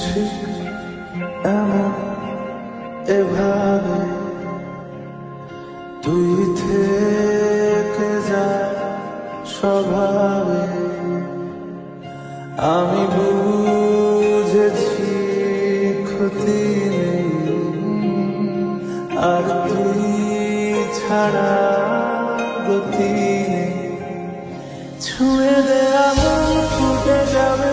ঠিক এমন এভাবে তুই থেকে যা স্বভাবে আমি বুঝেছি ক্ষতি নেই আর তুই ছাড়া গতি নেই ছুঁয়ে দে আমার ফুটে যাবে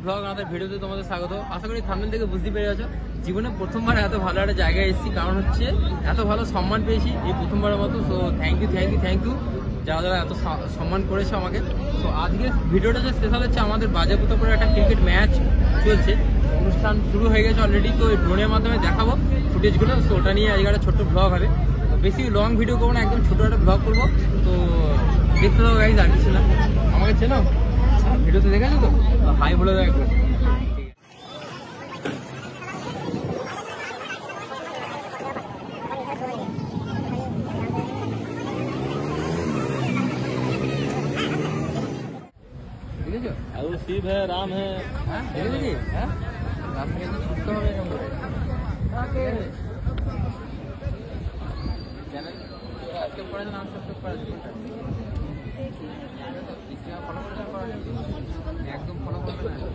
ব্লগ আমাদের ভিডিওতে তোমাদের স্বাগত। আশা করি থাম্বনেল থেকে বুঝতে পেরে গেছো জীবনে প্রথমবার এত ভালো একটা জায়গায় এসেছি, কারণ হচ্ছে এত ভালো সম্মান পেয়েছি এই প্রথমবারের মতো। সো থ্যাংক ইউ যারা যারা এত সম্মান করেছে আমাকে। তো আজকে ভিডিওটা যে স্পেশাল হচ্ছে, আমাদের বাজাপুতাপুরে একটা ক্রিকেট ম্যাচ চলছে, অনুষ্ঠান শুরু হয়ে গেছে অলরেডি। তো এই ড্রোনের মাধ্যমে দেখাবো ফুটেজগুলো। সো ওটা নিয়ে আজকে একটা ছোট্ট ব্লগ হবে, বেশি লং ভিডিও করবো না, একদম ছোটো একটা ব্লগ করবো। তো দেখতে দেবো গাইজ, আর কিছু না। আমাকে চেনো, ভিডিওতে দেখেছো তো? হাই বলে দাও একটু। वो शिव है, राम है। দেখেছো কি? হ্যাঁ, রাস্তায় একটু ছুটতে হবে এরকম করে। চ্যানেল সাবস্ক্রাইব করে দেন, আনসাবস্ক্রাইব করে দেন। একদম ফলো করবে না,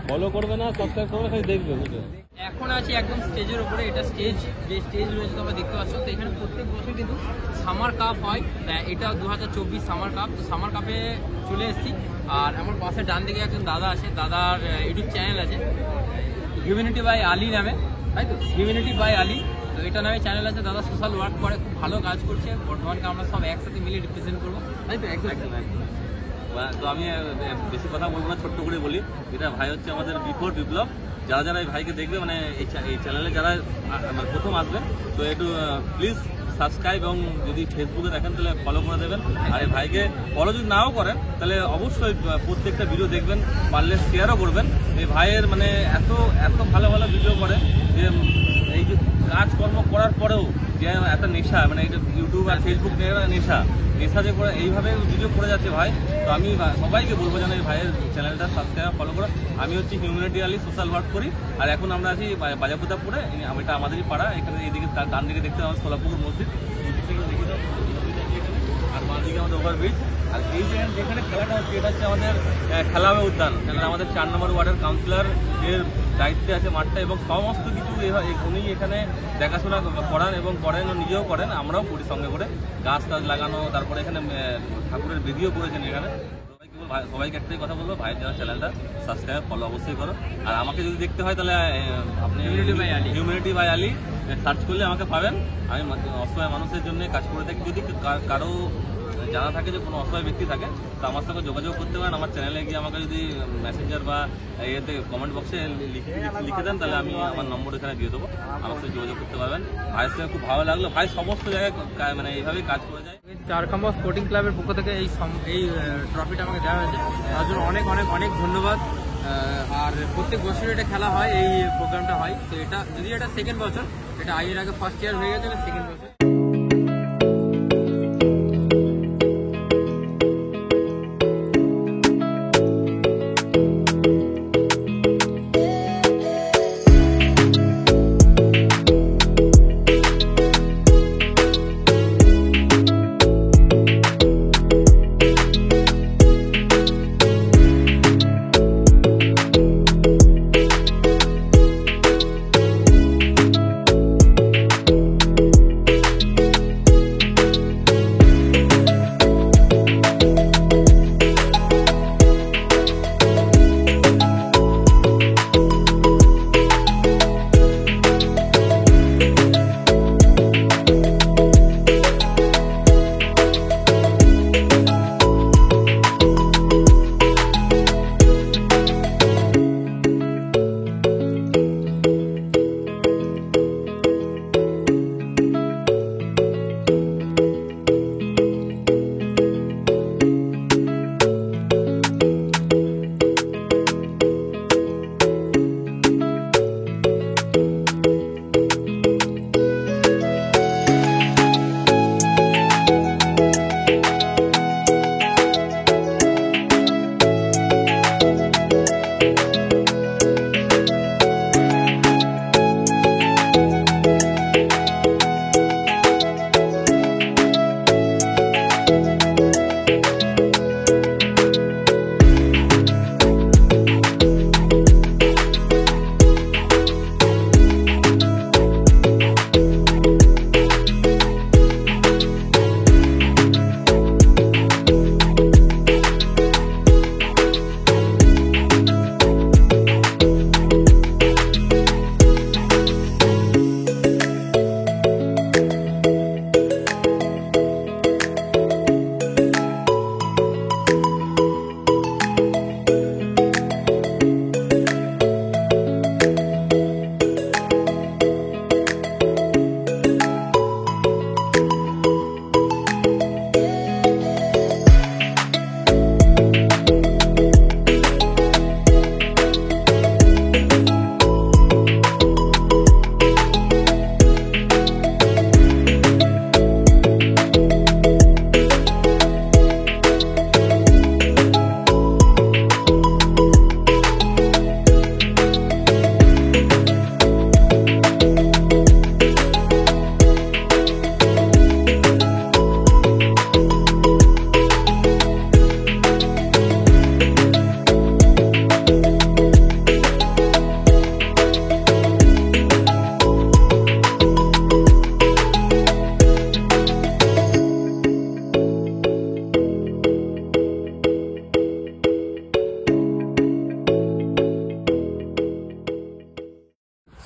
ফলো করবে না, সাবস্ক্রাইব করবে, খালি দেখবে ভিডিও। এখন আছি একদম স্টেজের উপরে। এটা স্টেজ, যে স্টেজ রয়েছে তোমরা দেখতে পাচ্ছ। তো এখানে প্রত্যেক বছর কিন্তু সামার কাপ হয়, এটা 2024 সামার কাপ। তো সামার কাপে চলে এসেছি। আর আমার পাশে ডান দিকে একজন দাদা আছে, দাদার ইউটিউব চ্যানেল আছে হিউম্যানিটি বাই আলী নামে, তাই তো? হিউম্যানিটি বাই আলী, তো এটা নামে চ্যানেল আছে। দাদা সোশ্যাল ওয়ার্ক করে, খুব ভালো কাজ করছে। বর্ধমানকে আমরা সব একসাথে মিলে রিপ্রেজেন্ট করবো, তাই তো? একদম। তো আমি বেশি কথা বলবো না, ছোট্ট করে বলি। এটা ভাই হচ্ছে আমাদের বিফোর বিপ্লব। যারা যারা এই ভাইকে দেখবে, মানে এই চ্যানেলে যারা প্রথম আসবেন, তো একটু প্লিজ সাবস্ক্রাইব, এবং যদি ফেসবুকে দেখেন তাহলে ফলো করে দেবেন। আর এই ভাইকে ফলো যদি নাও করেন তাহলে অবশ্যই প্রত্যেকটা ভিডিও দেখবেন, পারলে শেয়ারও করবেন। এই ভাইয়ের মানে এত ভালো ভালো ভিডিও করে যে এই যে কাজকর্ম করার পরেও যে এত নেশা, মানে এটা ইউটিউব আর ফেসবুক নেশা যে করে এইভাবে ভিডিও করে যাচ্ছে ভাই। তো আমি সবাইকে বলবো যেন এই ভাইয়ের চ্যানেলটা সাবস্ক্রাইব ফলো করো। আমি হচ্ছে হিউম্যানিটি আলী, সোশ্যাল ওয়ার্ক করি। আর এখন আমরা আছি বাজাপুতাপুরে, এটা আমাদেরই পাড়া। এখানে এইদিকে তার ডান দিকে দেখতে আমার সোলাপুকুর মসজিদ, আর বাঁ দিকে আমাদের ওভারব্রিজ। আর এই যেখানে খেলাটা হচ্ছে, এটা হচ্ছে আমাদের খেলাবে উদ্যান। যেখানে আমাদের 4 নম্বর ওয়ার্ডের কাউন্সিলর এর দায়িত্বে আছে মাঠটা, এবং সমস্ত কিছু উনি এখানে দেখাশোনা করান এবং করেন, নিজেও করেন, আমরাও করি সঙ্গে করে। গাছ টাছ লাগানো, তারপরে এখানে ঠাকুরের ভিডিও করেছেন এখানে। সবাইকে একটাই কথা বলবো, ভাইয়ের যেন চ্যানেলটা সাবস্ক্রাইব ফলো অবশ্যই করো। আর আমাকে যদি দেখতে হয় তাহলে আপনি হিউম্যানিটি বাই আলী সার্চ করলে আমাকে পাবেন। আমি অসহায় মানুষের জন্য কাজ করে থাকি। যদি কারো জানা থাকে যে কোনো অসহায় ব্যক্তি থাকে, তো আমার সঙ্গে যোগাযোগ করতে পারেন। আমার চ্যানেলে গিয়ে আমাকে যদি মেসেঞ্জার বা ইয়েতে কমেন্ট বক্সে লিখে দেন, তাহলে আমি আমার নম্বর এখানে দিয়ে দেবো, আমার সঙ্গে যোগাযোগ করতে পারবেন। ভাইয়ের সঙ্গে খুব ভালো লাগলো। ভাই সমস্ত জায়গায় মানে এইভাবেই কাজ করে যায়। চারখাম্বা স্পোর্টিং ক্লাবের পক্ষ থেকে এই ট্রফিটা আমাকে দেওয়া হয়েছে, তার জন্য অনেক অনেক অনেক ধন্যবাদ। আর প্রত্যেক বছর এটা খেলা হয়, এই প্রোগ্রামটা হয়। তো এটা যদি এটা সেকেন্ড বছর, এটা এর আগে ফার্স্ট ইয়ার হয়ে গেছে, সেকেন্ড বছর।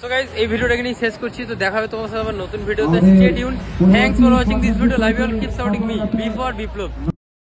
সো গাইস এই ভিডিওটা এখানেই শেষ করছি, তো দেখা হবে তোমার সাথে আবার নতুন ভিডিওতে। Stay tuned, thanks for watching this video, love you all, keep supporting me, B for Biplab.